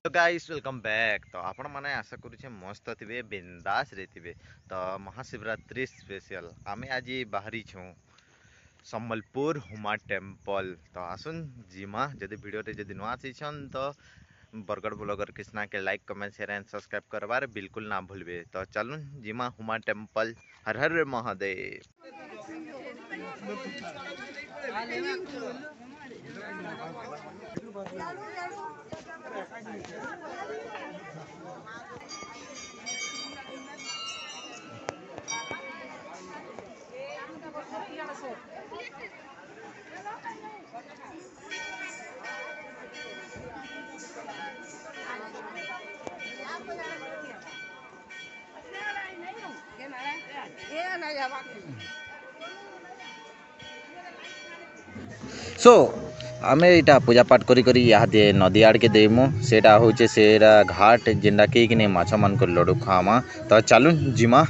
तो guys welcome back. तो आपण माने आशा करूछे मस्त थिबे बिंदास रे थिबे। तो महाशिवरात्रि स्पेशल आमे आज बाहरी छु सम्बलपुर हुमा टेम्पल। तो आसुन जिमा जदि वीडियो टे जदि नुआ छन तो बरगढ़ ब्लॉगर कृष्णा के like comment share and subscribe करबार बिल्कुल ना भूलबे। तो चलुन जिमा हुमा टेम्पल। हर हर महादेव। सो आमे इटा पूजा पाठ करी करी यहाँ नदी आड़ के देमु सेटा होचे सेरा घाट जेंडा के कि माछ मान को लडू खामा। तो चलुन जिमा।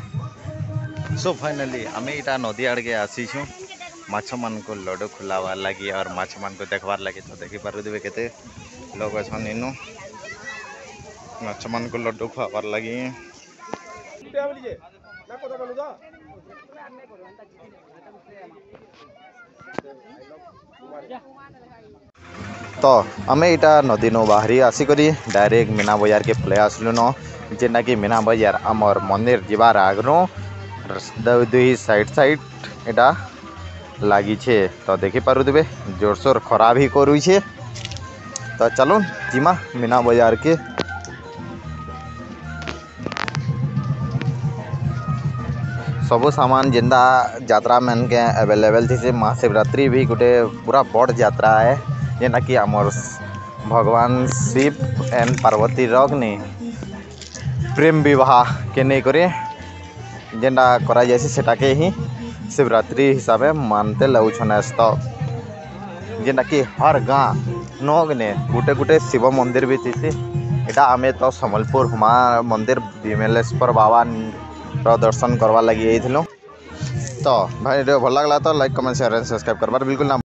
सो फाइनली आमे इटा नदी आड़ के आसी छु माछ मान को लडू खुलावार लगी और माछ मान को देखबार लगी। तो देखि पारु देबे केते लोग अछन इनु माछ मान को लडू खावार लगी। तो आमे इटा नदी नो बाहरी आसी करी डायरेक्ट मीना बाजार के पले आसलु न जेना कि मीना बाजार आमर मंदिर जीवार आगनो दुई साइड एटा लागी छे। तो देखि पारु देबे जोरसोर खरा भी करू छे। तो चलो जिमा मीना बाजार के। सबो सामान जेंदा यात्रा मन के अवेलेबल थी से महाशिवरात्रि भी गोटे पूरा बड़ यात्रा है जेना कि आमर भगवान शिव एंड पार्वती रगनी प्रेम विवाह के नहीं करे जेंडा करा जाए सेटा के ही शिवरात्रि हिसाब से मानते लउछन। तो जेना कि हर गाँ नगने गुटे गुटे शिव मंदिर भी थी। इटा आमे तो सम्बलपुर हुमा मंदिर विमलेश्वर बाबा दर्शन करवा लगी। तो भाई वीडियो भल लगला तो like comment share and subscribe करबार बिल्कुल ना।